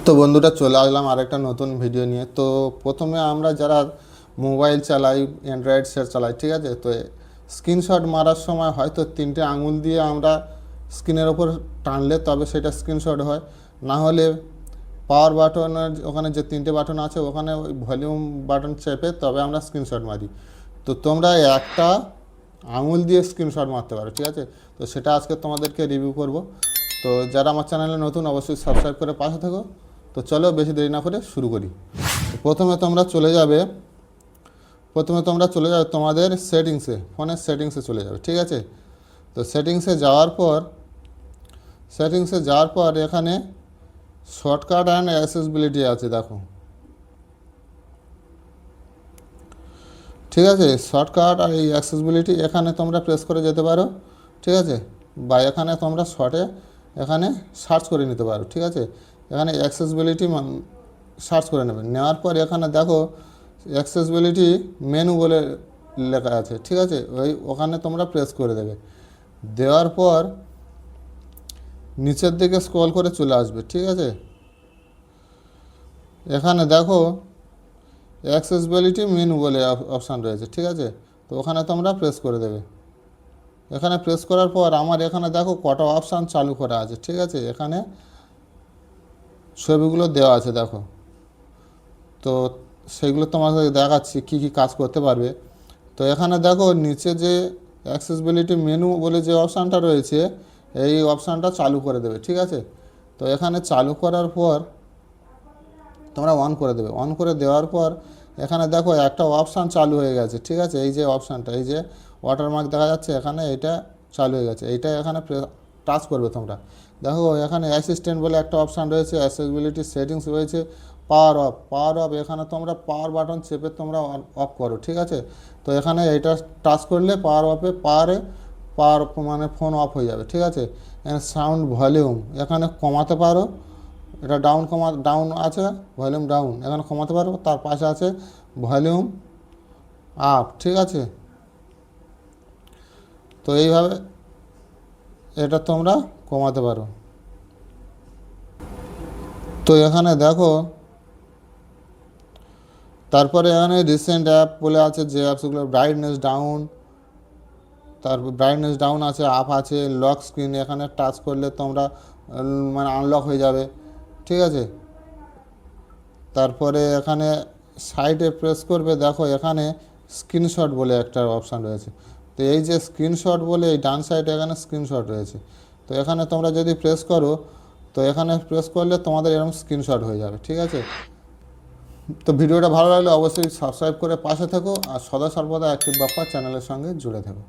তো বন্ধুরা চলে আসলাম আরেকটা নতুন ভিডিও নিয়ে। তো প্রথমে আমরা যারা মোবাইল চালাই, অ্যান্ড্রয়েড সেট চালাই, ঠিক আছে, তো স্ক্রিনশট মারার সময় হয়তো তিনটে আঙুল দিয়ে আমরা স্ক্রিনের ওপর টানলে তবে সেটা স্ক্রিনশট হয়, না হলে পাওয়ার বাটনের ওখানে যে তিনটে বাটন আছে ওখানে ওই ভলিউম বাটন চেপে তবে আমরা স্ক্রিনশট মারি। তো তোমরা একটা আঙুল দিয়ে স্ক্রিনশট মারতে পারো, ঠিক আছে। তো সেটা আজকে তোমাদেরকে রিভিউ করব। তো যারা আমার চ্যানেলে নতুন অবশ্যই সাবস্ক্রাইব করে পাশে থাকো। তো চলো বেশি দেরি না করে শুরু করি। প্রথমে তোমরা চলে যাবে তোমাদের সেটিংসে, ফোনের সেটিংসে চলে যাবে, ঠিক আছে। তো সেটিংসে যাওয়ার পর এখানে শর্টকাট অ্যান্ড অ্যাক্সেসিবিলিটি আছে, দেখো, ঠিক আছে। শর্টকাট আর এই অ্যাক্সেসিবিলিটি এখানে তোমরা প্রেস করে যেতে পারো, ঠিক আছে, বা এখানে তোমরা এখানে সার্চ করে নিতে পারো, ঠিক আছে। এখানে অ্যাক্সেসিবিলিটি সার্চ করে নেবে, নেওয়ার পর এখানে দেখো অ্যাক্সেসিবিলিটি মেনু বলে লেখা আছে, ঠিক আছে। ওখানে তোমরা প্রেস করে দেবে, দেওয়ার পর নিচের দিকে স্ক্রল করে চলে আসবে, ঠিক আছে। এখানে দেখো অ্যাক্সেসিবিলিটি মেনু বলে অপশান রয়েছে, ঠিক আছে। তো ওখানে তোমরা প্রেস করে দেবে। এখানে প্রেস করার পর আমার এখানে দেখো কটা অপশান চালু করা আছে, ঠিক আছে। এখানে ছবিগুলো দেওয়া আছে, দেখো। তো সেগুলো তোমাদের দেখাচ্ছি কী কী কাজ করতে পারবে। তো এখানে দেখো নিচে যে অ্যাক্সেসিবিলিটি মেনু বলে যে অপশানটা রয়েছে এই অপশানটা চালু করে দেবে, ঠিক আছে। তো এখানে চালু করার পর তোমরা অন করে দেবে। অন করে দেওয়ার পর এখানে দেখো একটা অপশান চালু হয়ে গেছে, ঠিক আছে। এই যে অপশানটা, এই যে ওয়াটারমার্ক দেখা যাচ্ছে এখানে, এটা চালু হয়ে গেছে। এইটা এখানে টাচ করবে তোমরা। দেখো এখানে অ্যাসিস্ট্যান্ট বলে একটা অপশান রয়েছে, অ্যাক্সেসিবিলিটি সেটিংস রয়েছে, পাওয়ার অফ এখানে তোমরা পাওয়ার বাটন চেপে তোমরা অফ করো, ঠিক আছে। তো এখানে এইটা টাচ করলে পাওয়ার মানে ফোন অফ হয়ে যাবে, ঠিক আছে। এখানে সাউন্ড ভলিউম এখানে কমাতে পারো, এটা ডাউন আছে, ভলিউম ডাউন এখানে কমাতে পারো। তার পাশে আছে ভলিউম আপ, ঠিক আছে। তো এইভাবে এটা তোমরা কমাতে পারো। তো এখানে দেখো তারপরে এখানে রিসেন্ট অ্যাপ বলে আছে, যে অ্যাপসগুলো ব্রাইটনেস ডাউন আছে, আপ আছে, লক স্ক্রিন এখানে টাচ করলে তোমরা মানে আনলক হয়ে যাবে, ঠিক আছে। তারপরে এখানে সাইডে প্রেস করবে, দেখো এখানে স্ক্রিনশট বলে একটা অপশান রয়েছে। তো এই যে স্ক্রিনশট বলে এই ডান সাইডে এখানে স্ক্রিনশট রয়েছে। তো এখানে তোমরা যদি প্রেস করো, তো এখানে প্রেস করলে তোমাদের এরকম স্ক্রিনশট হয়ে যাবে, ঠিক আছে। তো ভিডিওটা ভালো লাগলে অবশ্যই সাবস্ক্রাইব করে পাশে থেকো, আর সদা সর্বদা অ্যাক্টিভ বাপ্পা চ্যানেলের সঙ্গে জুড়ে থেকো।